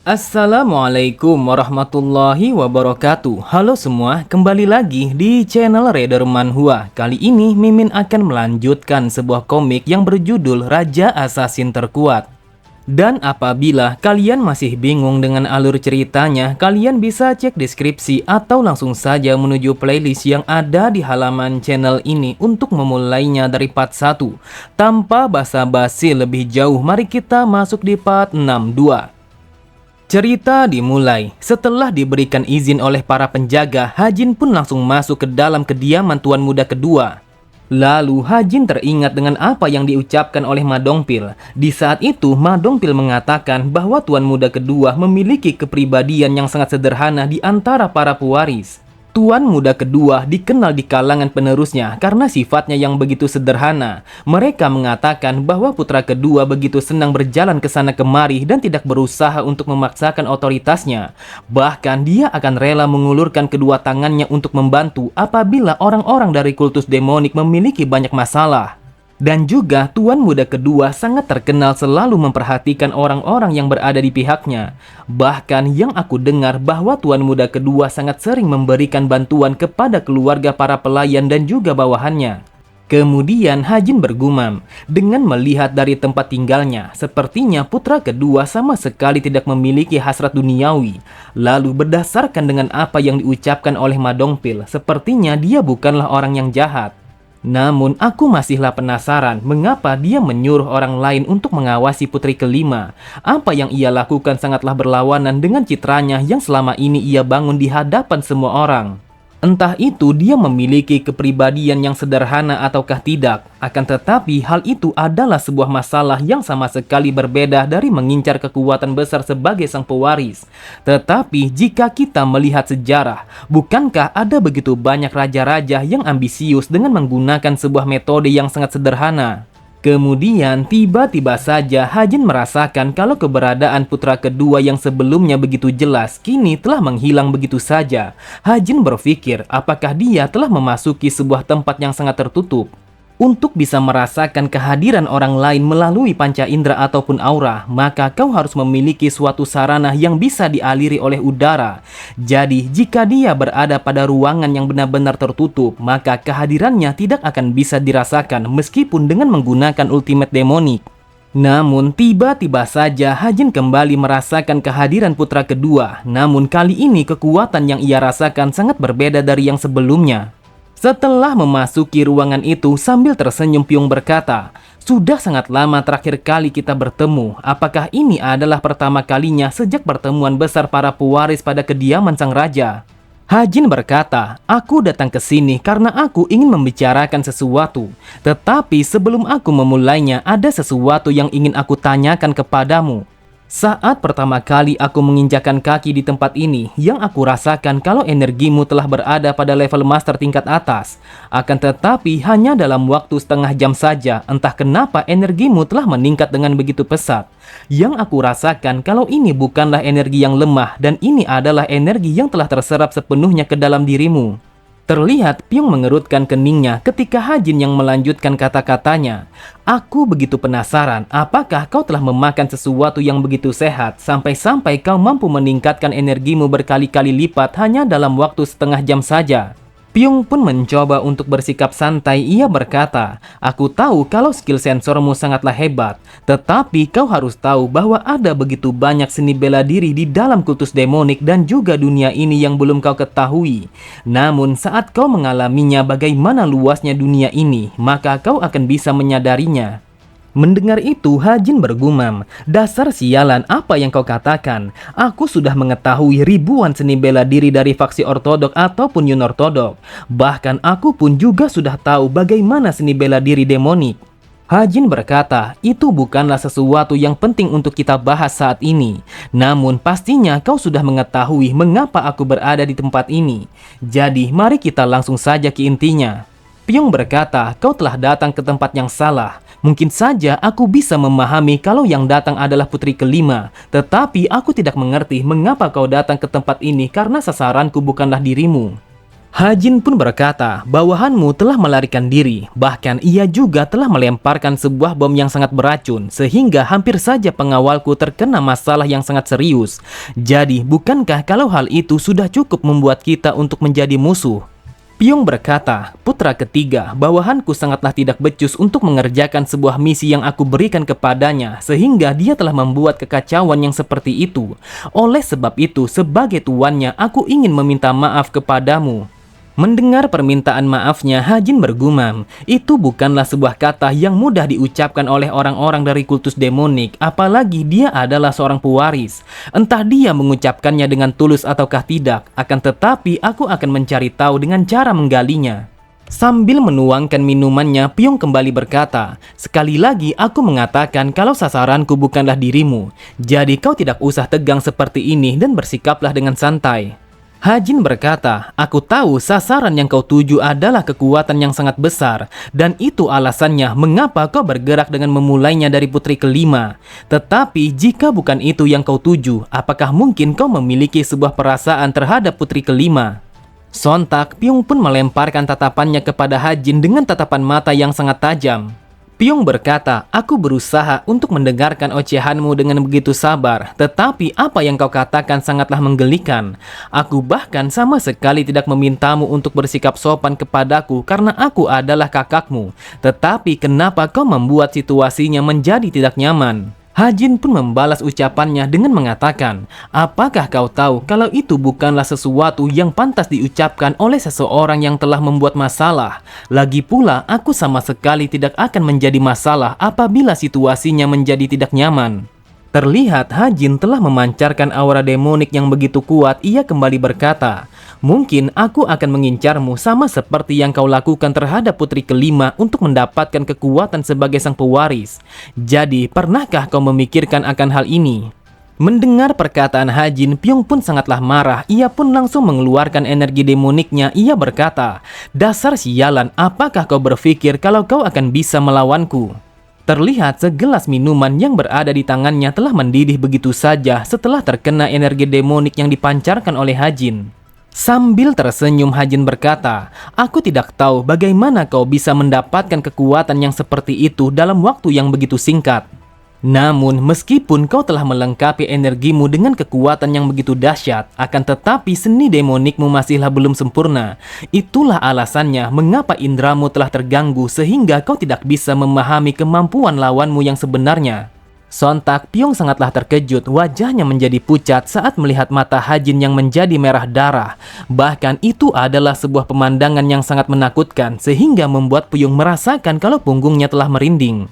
Assalamualaikum warahmatullahi wabarakatuh. Halo semua, kembali lagi di channel Raider Manhwa. Kali ini Mimin akan melanjutkan sebuah komik yang berjudul Raja Assassin Terkuat. Dan apabila kalian masih bingung dengan alur ceritanya, kalian bisa cek deskripsi atau langsung saja menuju playlist yang ada di halaman channel ini untuk memulainya dari part 1. Tanpa basa-basi lebih jauh, mari kita masuk di part 62. Cerita dimulai. Setelah diberikan izin oleh para penjaga, Hajin pun langsung masuk ke dalam kediaman Tuan Muda kedua. Lalu Hajin teringat dengan apa yang diucapkan oleh Ma Dongpil. Di saat itu Ma Dongpil mengatakan bahwa Tuan Muda kedua memiliki kepribadian yang sangat sederhana di antara para pewaris. Tuan Muda kedua dikenal di kalangan penerusnya karena sifatnya yang begitu sederhana. Mereka mengatakan bahwa putra kedua begitu senang berjalan ke sana kemari dan tidak berusaha untuk memaksakan otoritasnya. Bahkan dia akan rela mengulurkan kedua tangannya untuk membantu apabila orang-orang dari kultus demonik memiliki banyak masalah. Dan juga Tuan Muda kedua sangat terkenal selalu memperhatikan orang-orang yang berada di pihaknya. Bahkan yang aku dengar bahwa Tuan Muda kedua sangat sering memberikan bantuan kepada keluarga para pelayan dan juga bawahannya. Kemudian Hajin bergumam, dengan melihat dari tempat tinggalnya, sepertinya putra kedua sama sekali tidak memiliki hasrat duniawi. Lalu berdasarkan dengan apa yang diucapkan oleh Ma Dongpil, sepertinya dia bukanlah orang yang jahat. Namun aku masihlah penasaran mengapa dia menyuruh orang lain untuk mengawasi putri kelima. Apa yang ia lakukan sangatlah berlawanan dengan citranya yang selama ini ia bangun di hadapan semua orang. Entah itu dia memiliki kepribadian yang sederhana ataukah tidak. Akan tetapi hal itu adalah sebuah masalah yang sama sekali berbeda dari mengincar kekuatan besar sebagai sang pewaris. Tetapi jika kita melihat sejarah, bukankah ada begitu banyak raja-raja yang ambisius dengan menggunakan sebuah metode yang sangat sederhana? Kemudian tiba-tiba saja Hajin merasakan kalau keberadaan putra kedua yang sebelumnya begitu jelas kini telah menghilang begitu saja. Hajin berpikir apakah dia telah memasuki sebuah tempat yang sangat tertutup. Untuk bisa merasakan kehadiran orang lain melalui panca indera ataupun aura, maka kau harus memiliki suatu sarana yang bisa dialiri oleh udara. Jadi, jika dia berada pada ruangan yang benar-benar tertutup, maka kehadirannya tidak akan bisa dirasakan meskipun dengan menggunakan ultimate demonik. Namun, tiba-tiba saja Hajin kembali merasakan kehadiran putra kedua. Namun, kali ini kekuatan yang ia rasakan sangat berbeda dari yang sebelumnya. Setelah memasuki ruangan itu sambil tersenyum Pyong berkata, "Sudah sangat lama terakhir kali kita bertemu. Apakah ini adalah pertama kalinya sejak pertemuan besar para pewaris pada kediaman sang raja?" Hajin berkata, "Aku datang ke sini karena aku ingin membicarakan sesuatu. Tetapi sebelum aku memulainya ada sesuatu yang ingin aku tanyakan kepadamu. Saat pertama kali aku menginjakan kaki di tempat ini, yang aku rasakan kalau energimu telah berada pada level master tingkat atas. Akan tetapi hanya dalam waktu setengah jam saja, entah kenapa energimu telah meningkat dengan begitu pesat. Yang aku rasakan kalau ini bukanlah energi yang lemah dan ini adalah energi yang telah terserap sepenuhnya ke dalam dirimu." Terlihat Pyong mengerutkan keningnya ketika Hajin yang melanjutkan kata-katanya. "Aku begitu penasaran apakah kau telah memakan sesuatu yang begitu sehat sampai-sampai kau mampu meningkatkan energimu berkali-kali lipat hanya dalam waktu setengah jam saja." Pyong pun mencoba untuk bersikap santai. Ia berkata, "Aku tahu kalau skill sensormu sangatlah hebat. Tetapi kau harus tahu bahwa ada begitu banyak seni bela diri di dalam kultus demonik dan juga dunia ini yang belum kau ketahui. Namun saat kau mengalaminya bagaimana luasnya dunia ini, maka kau akan bisa menyadarinya." Mendengar itu, Hajin bergumam, "Dasar sialan, apa yang kau katakan? Aku sudah mengetahui ribuan seni bela diri dari faksi ortodok ataupun non-ortodok. Bahkan aku pun juga sudah tahu bagaimana seni bela diri demonik." Hajin berkata, "Itu bukanlah sesuatu yang penting untuk kita bahas saat ini. Namun pastinya kau sudah mengetahui mengapa aku berada di tempat ini. Jadi mari kita langsung saja ke intinya." Pyong berkata, "Kau telah datang ke tempat yang salah. Mungkin saja aku bisa memahami kalau yang datang adalah putri kelima. Tetapi aku tidak mengerti mengapa kau datang ke tempat ini karena sasaranku bukanlah dirimu." Hajin pun berkata, bawahanmu telah melarikan diri, bahkan ia juga telah melemparkan sebuah bom yang sangat beracun, sehingga hampir saja pengawalku terkena masalah yang sangat serius. Jadi, bukankah kalau hal itu sudah cukup membuat kita untuk menjadi musuh? Pyong berkata, putra ketiga, bawahanku sangatlah tidak becus untuk mengerjakan sebuah misi yang aku berikan kepadanya, sehingga dia telah membuat kekacauan yang seperti itu. Oleh sebab itu, sebagai tuannya, aku ingin meminta maaf kepadamu. Mendengar permintaan maafnya, Hajin bergumam, itu bukanlah sebuah kata yang mudah diucapkan oleh orang-orang dari kultus demonik, apalagi dia adalah seorang pewaris. Entah dia mengucapkannya dengan tulus ataukah tidak, akan tetapi aku akan mencari tahu dengan cara menggalinya. Sambil menuangkan minumannya, Pyong kembali berkata, sekali lagi aku mengatakan kalau sasaranku bukanlah dirimu, jadi kau tidak usah tegang seperti ini dan bersikaplah dengan santai. Hajin berkata, aku tahu sasaran yang kau tuju adalah kekuatan yang sangat besar, dan itu alasannya mengapa kau bergerak dengan memulainya dari putri kelima. Tetapi jika bukan itu yang kau tuju, apakah mungkin kau memiliki sebuah perasaan terhadap putri kelima? Sontak, Pyong pun melemparkan tatapannya kepada Hajin dengan tatapan mata yang sangat tajam. Pyong berkata, aku berusaha untuk mendengarkan ocehanmu dengan begitu sabar, tetapi apa yang kau katakan sangatlah menggelikan. Aku bahkan sama sekali tidak memintamu untuk bersikap sopan kepadaku karena aku adalah kakakmu. Tetapi kenapa kau membuat situasinya menjadi tidak nyaman? Hajin pun membalas ucapannya dengan mengatakan, apakah kau tahu kalau itu bukanlah sesuatu yang pantas diucapkan oleh seseorang yang telah membuat masalah? Lagi pula, aku sama sekali tidak akan menjadi masalah apabila situasinya menjadi tidak nyaman. Terlihat Hajin telah memancarkan aura demonik yang begitu kuat. Ia kembali berkata, mungkin aku akan mengincarmu sama seperti yang kau lakukan terhadap putri kelima untuk mendapatkan kekuatan sebagai sang pewaris. Jadi, pernahkah kau memikirkan akan hal ini? Mendengar perkataan Hajin, Pyong pun sangatlah marah. Ia pun langsung mengeluarkan energi demoniknya. Ia berkata, dasar sialan, apakah kau berpikir kalau kau akan bisa melawanku? Terlihat segelas minuman yang berada di tangannya telah mendidih begitu saja setelah terkena energi demonik yang dipancarkan oleh Hajin. Sambil tersenyum, Hajin berkata, aku tidak tahu bagaimana kau bisa mendapatkan kekuatan yang seperti itu dalam waktu yang begitu singkat. Namun, meskipun kau telah melengkapi energimu dengan kekuatan yang begitu dahsyat, akan tetapi seni demonikmu masihlah belum sempurna. Itulah alasannya mengapa indramu telah terganggu sehingga kau tidak bisa memahami kemampuan lawanmu yang sebenarnya. Sontak, Pyong sangatlah terkejut, wajahnya menjadi pucat saat melihat mata Hajin yang menjadi merah darah. Bahkan itu adalah sebuah pemandangan yang sangat menakutkan, sehingga membuat Pyong merasakan kalau punggungnya telah merinding.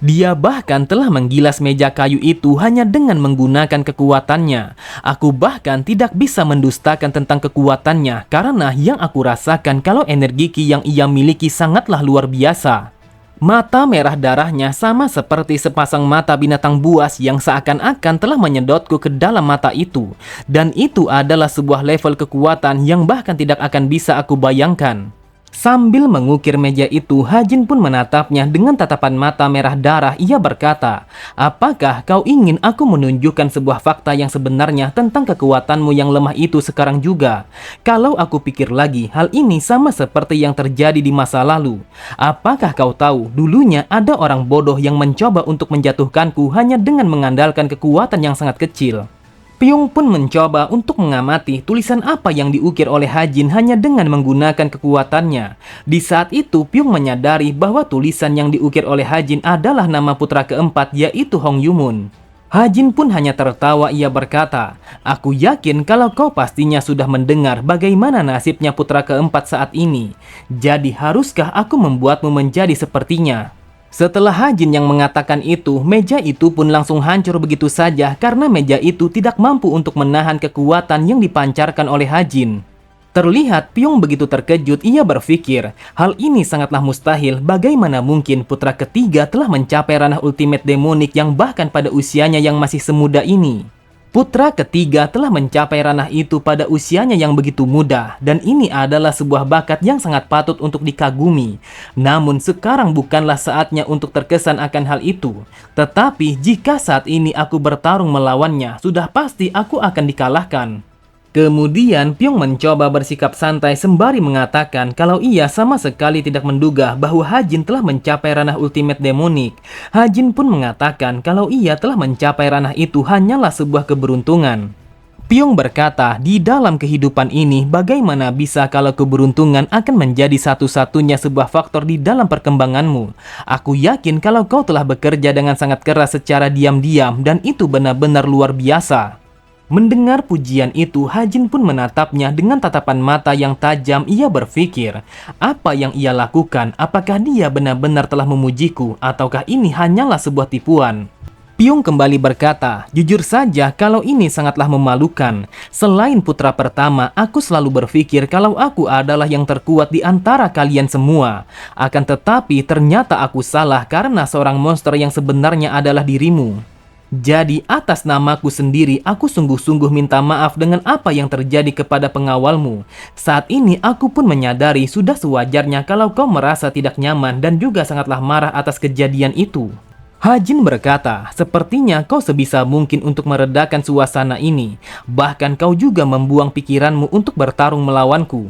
Dia bahkan telah menggilas meja kayu itu hanya dengan menggunakan kekuatannya. Aku bahkan tidak bisa mendustakan tentang kekuatannya karena yang aku rasakan kalau energi ki yang ia miliki sangatlah luar biasa. Mata merah darahnya sama seperti sepasang mata binatang buas yang seakan-akan telah menyedotku ke dalam mata itu. Dan itu adalah sebuah level kekuatan yang bahkan tidak akan bisa aku bayangkan. Sambil mengukir meja itu, Hajin pun menatapnya dengan tatapan mata merah darah. Ia berkata, apakah kau ingin aku menunjukkan sebuah fakta yang sebenarnya tentang kekuatanmu yang lemah itu sekarang juga? Kalau aku pikir lagi, hal ini sama seperti yang terjadi di masa lalu. Apakah kau tahu, dulunya ada orang bodoh yang mencoba untuk menjatuhkanku hanya dengan mengandalkan kekuatan yang sangat kecil. Pyong pun mencoba untuk mengamati tulisan apa yang diukir oleh Hajin hanya dengan menggunakan kekuatannya. Di saat itu, Pyong menyadari bahwa tulisan yang diukir oleh Hajin adalah nama putra keempat, yaitu Hong Yumun. Hajin pun hanya tertawa. Ia berkata, aku yakin kalau kau pastinya sudah mendengar bagaimana nasibnya putra keempat saat ini. Jadi haruskah aku membuatmu menjadi sepertinya? Setelah Hajin yang mengatakan itu, meja itu pun langsung hancur begitu saja karena meja itu tidak mampu untuk menahan kekuatan yang dipancarkan oleh Hajin. Terlihat Pyong begitu terkejut. Ia berpikir, hal ini sangatlah mustahil. Bagaimana mungkin putra ketiga telah mencapai ranah ultimate demonik yang bahkan pada usianya yang masih semuda ini? Putra ketiga telah mencapai ranah itu pada usianya yang begitu muda, dan ini adalah sebuah bakat yang sangat patut untuk dikagumi. Namun sekarang bukanlah saatnya untuk terkesan akan hal itu. Tetapi jika saat ini aku bertarung melawannya, sudah pasti aku akan dikalahkan. Kemudian Pyong mencoba bersikap santai sembari mengatakan kalau ia sama sekali tidak menduga bahwa Hajin telah mencapai ranah ultimate demonik. Hajin pun mengatakan kalau ia telah mencapai ranah itu hanyalah sebuah keberuntungan. Pyong berkata, di dalam kehidupan ini bagaimana bisa kalau keberuntungan akan menjadi satu-satunya sebuah faktor di dalam perkembanganmu. Aku yakin kalau kau telah bekerja dengan sangat keras secara diam-diam dan itu benar-benar luar biasa. Mendengar pujian itu, Hajin pun menatapnya dengan tatapan mata yang tajam. Ia berpikir, apa yang ia lakukan? Apakah dia benar-benar telah memujiku? Ataukah ini hanyalah sebuah tipuan? Pyong kembali berkata, jujur saja kalau ini sangatlah memalukan. Selain putra pertama, aku selalu berpikir kalau aku adalah yang terkuat di antara kalian semua. Akan tetapi ternyata aku salah karena seorang monster yang sebenarnya adalah dirimu. Jadi atas namaku sendiri aku sungguh-sungguh minta maaf dengan apa yang terjadi kepada pengawalmu. Saat ini aku pun menyadari sudah sewajarnya kalau kau merasa tidak nyaman dan juga sangatlah marah atas kejadian itu. Hajin berkata, sepertinya kau sebisa mungkin untuk meredakan suasana ini. Bahkan kau juga membuang pikiranmu untuk bertarung melawanku.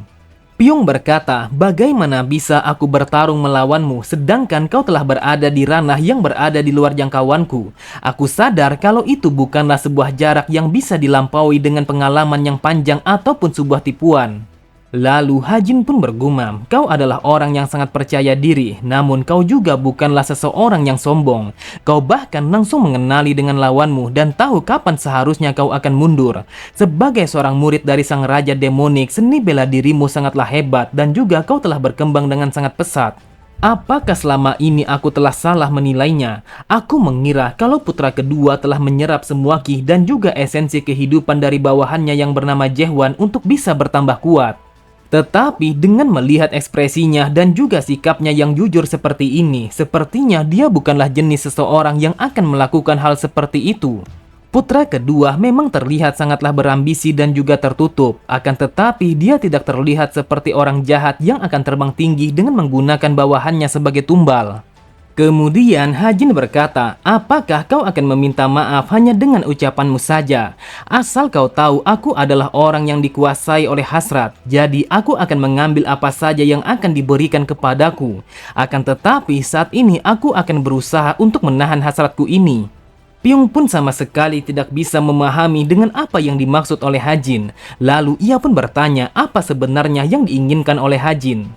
Pyong berkata, bagaimana bisa aku bertarung melawanmu sedangkan kau telah berada di ranah yang berada di luar jangkauanku. Aku sadar kalau itu bukanlah sebuah jarak yang bisa dilampaui dengan pengalaman yang panjang ataupun sebuah tipuan. Lalu Hajin pun bergumam, kau adalah orang yang sangat percaya diri, namun kau juga bukanlah seseorang yang sombong. Kau bahkan langsung mengenali dengan lawanmu dan tahu kapan seharusnya kau akan mundur. Sebagai seorang murid dari sang raja demonik, seni bela dirimu sangatlah hebat dan juga kau telah berkembang dengan sangat pesat. Apakah selama ini aku telah salah menilainya? Aku mengira kalau putra kedua telah menyerap semua ki dan juga esensi kehidupan dari bawahannya yang bernama Jaehwan untuk bisa bertambah kuat. Tetapi dengan melihat ekspresinya dan juga sikapnya yang jujur seperti ini, sepertinya dia bukanlah jenis seseorang yang akan melakukan hal seperti itu. Putra kedua memang terlihat sangatlah berambisi dan juga tertutup, akan tetapi dia tidak terlihat seperti orang jahat yang akan terbang tinggi dengan menggunakan bawahannya sebagai tumbal. Kemudian Hajin berkata, apakah kau akan meminta maaf hanya dengan ucapanmu saja? Asal kau tahu aku adalah orang yang dikuasai oleh hasrat, jadi aku akan mengambil apa saja yang akan diberikan kepadaku. Akan tetapi saat ini aku akan berusaha untuk menahan hasratku ini. Pyong pun sama sekali tidak bisa memahami dengan apa yang dimaksud oleh Hajin. Lalu ia pun bertanya apa sebenarnya yang diinginkan oleh Hajin.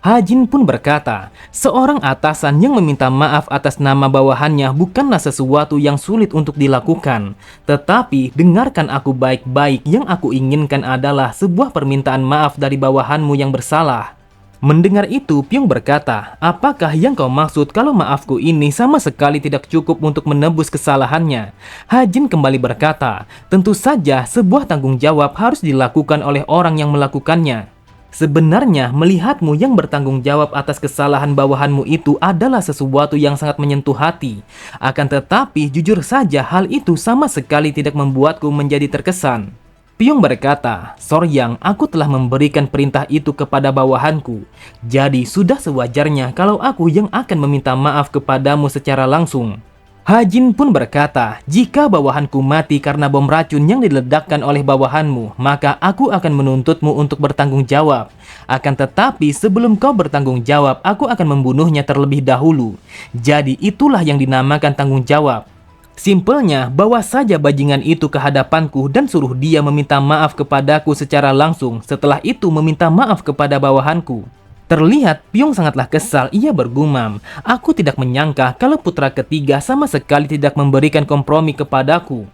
Hajin pun berkata, seorang atasan yang meminta maaf atas nama bawahannya bukanlah sesuatu yang sulit untuk dilakukan. Tetapi dengarkan aku baik-baik, yang aku inginkan adalah sebuah permintaan maaf dari bawahanmu yang bersalah. Mendengar itu, Pyong berkata, apakah yang kau maksud kalau maafku ini sama sekali tidak cukup untuk menebus kesalahannya? Hajin kembali berkata, tentu saja sebuah tanggung jawab harus dilakukan oleh orang yang melakukannya. Sebenarnya melihatmu yang bertanggung jawab atas kesalahan bawahanmu itu adalah sesuatu yang sangat menyentuh hati. Akan tetapi jujur saja hal itu sama sekali tidak membuatku menjadi terkesan. Pyong berkata, Soryang, aku telah memberikan perintah itu kepada bawahanku. Jadi sudah sewajarnya kalau aku yang akan meminta maaf kepadamu secara langsung. Hajin pun berkata, jika bawahanku mati karena bom racun yang diledakkan oleh bawahanmu, maka aku akan menuntutmu untuk bertanggung jawab. Akan tetapi sebelum kau bertanggung jawab, aku akan membunuhnya terlebih dahulu. Jadi itulah yang dinamakan tanggung jawab. Simpelnya, bawa saja bajingan itu ke hadapanku dan suruh dia meminta maaf kepadaku secara langsung. Setelah itu meminta maaf kepada bawahanku. Terlihat Pyong sangatlah kesal. Ia bergumam, aku tidak menyangka kalau putra ketiga sama sekali tidak memberikan kompromi kepadaku.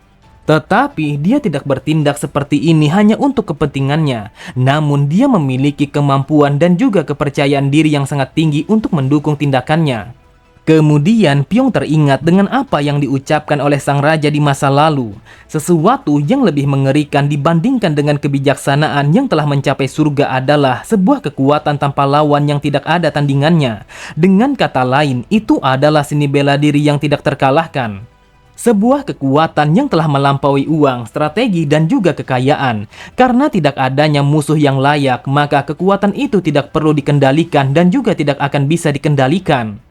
Tetapi dia tidak bertindak seperti ini hanya untuk kepentingannya. Namun dia memiliki kemampuan dan juga kepercayaan diri yang sangat tinggi untuk mendukung tindakannya. Kemudian Pyong teringat dengan apa yang diucapkan oleh sang raja di masa lalu. Sesuatu yang lebih mengerikan dibandingkan dengan kebijaksanaan yang telah mencapai surga adalah sebuah kekuatan tanpa lawan yang tidak ada tandingannya. Dengan kata lain, itu adalah seni bela diri yang tidak terkalahkan. Sebuah kekuatan yang telah melampaui uang, strategi, dan juga kekayaan. Karena tidak adanya musuh yang layak, maka kekuatan itu tidak perlu dikendalikan dan juga tidak akan bisa dikendalikan.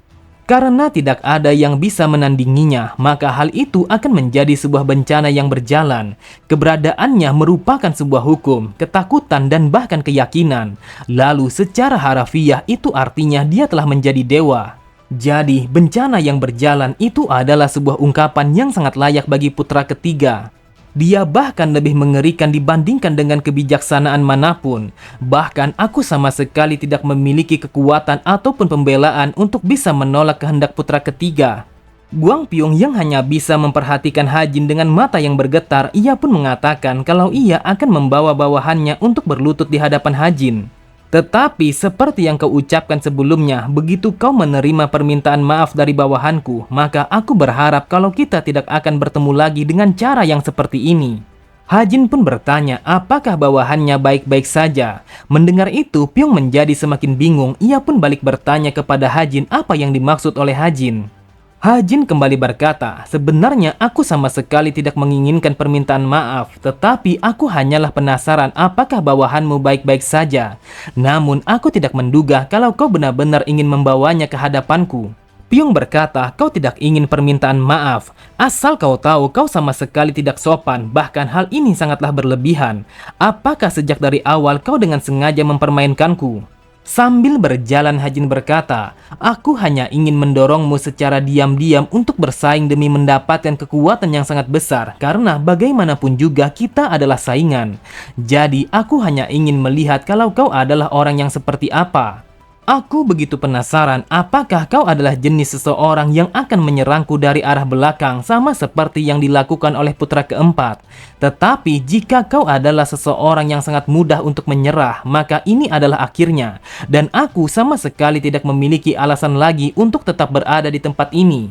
Karena tidak ada yang bisa menandinginya, maka hal itu akan menjadi sebuah bencana yang berjalan. Keberadaannya merupakan sebuah hukum, ketakutan, dan bahkan keyakinan. Lalu secara harafiah itu artinya dia telah menjadi dewa. Jadi, bencana yang berjalan itu adalah sebuah ungkapan yang sangat layak bagi putra ketiga. Dia bahkan lebih mengerikan dibandingkan dengan kebijaksanaan manapun. Bahkan aku sama sekali tidak memiliki kekuatan ataupun pembelaan untuk bisa menolak kehendak putra ketiga. Guang Pyong yang hanya bisa memperhatikan Hajin dengan mata yang bergetar, ia pun mengatakan kalau ia akan membawa bawahannya untuk berlutut di hadapan Hajin. Tetapi seperti yang kau ucapkan sebelumnya, begitu kau menerima permintaan maaf dari bawahanku, maka aku berharap kalau kita tidak akan bertemu lagi dengan cara yang seperti ini. Hajin pun bertanya apakah bawahannya baik-baik saja. Mendengar itu, Pyong menjadi semakin bingung. Ia pun balik bertanya kepada Hajin apa yang dimaksud oleh Hajin. Hajin kembali berkata, sebenarnya aku sama sekali tidak menginginkan permintaan maaf, tetapi aku hanyalah penasaran apakah bawahanmu baik-baik saja. Namun aku tidak menduga kalau kau benar-benar ingin membawanya ke hadapanku. Pyong berkata, kau tidak ingin permintaan maaf. Asal kau tahu, kau sama sekali tidak sopan, bahkan hal ini sangatlah berlebihan. Apakah sejak dari awal kau dengan sengaja mempermainkanku? Sambil berjalan Hajin berkata, aku hanya ingin mendorongmu secara diam-diam untuk bersaing demi mendapatkan kekuatan yang sangat besar. Karena bagaimanapun juga kita adalah saingan. Jadi aku hanya ingin melihat kalau kau adalah orang yang seperti apa. Aku begitu penasaran apakah kau adalah jenis seseorang yang akan menyerangku dari arah belakang sama seperti yang dilakukan oleh putra keempat. Tetapi jika kau adalah seseorang yang sangat mudah untuk menyerah, maka ini adalah akhirnya. Dan aku sama sekali tidak memiliki alasan lagi untuk tetap berada di tempat ini.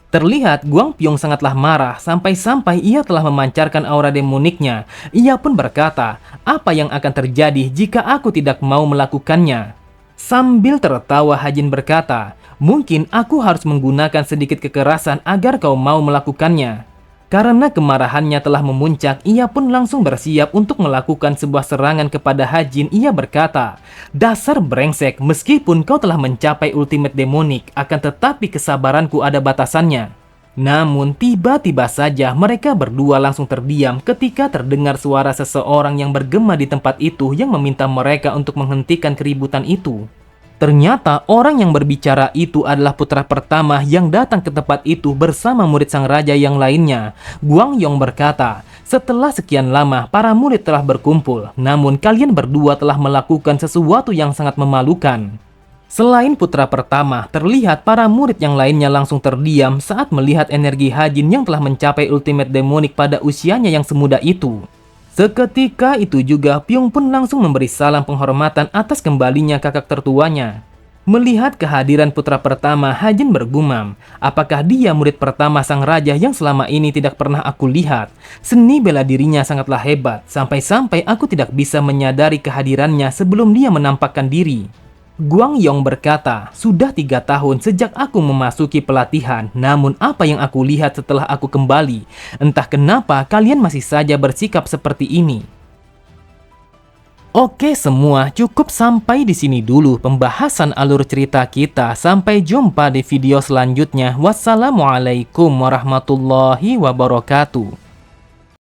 Terlihat Guang Pyong sangatlah marah sampai-sampai ia telah memancarkan aura demoniknya. Ia pun berkata, apa yang akan terjadi jika aku tidak mau melakukannya? Sambil tertawa Hajin berkata, mungkin aku harus menggunakan sedikit kekerasan agar kau mau melakukannya. Karena kemarahannya telah memuncak, ia pun langsung bersiap untuk melakukan sebuah serangan kepada Hajin. Ia berkata, dasar brengsek, meskipun kau telah mencapai ultimate demonik, akan tetapi kesabaranku ada batasannya. Namun tiba-tiba saja mereka berdua langsung terdiam ketika terdengar suara seseorang yang bergema di tempat itu yang meminta mereka untuk menghentikan keributan itu. Ternyata orang yang berbicara itu adalah putra pertama yang datang ke tempat itu bersama murid sang raja yang lainnya. Guang Yong berkata, setelah sekian lama para murid telah berkumpul, namun kalian berdua telah melakukan sesuatu yang sangat memalukan. Selain putra pertama, terlihat para murid yang lainnya langsung terdiam saat melihat energi Hajin yang telah mencapai ultimate demonik pada usianya yang semuda itu. Seketika itu juga Pyong pun langsung memberi salam penghormatan atas kembalinya kakak tertuanya. Melihat kehadiran putra pertama, Hajin bergumam, apakah dia murid pertama sang raja yang selama ini tidak pernah aku lihat? Seni bela dirinya sangatlah hebat, sampai-sampai aku tidak bisa menyadari kehadirannya sebelum dia menampakkan diri. Guang Yong berkata, sudah 3 tahun sejak aku memasuki pelatihan, namun apa yang aku lihat setelah aku kembali? Entah kenapa kalian masih saja bersikap seperti ini. Oke semua, cukup sampai di sini dulu pembahasan alur cerita kita. Sampai jumpa di video selanjutnya. Wassalamualaikum warahmatullahi wabarakatuh.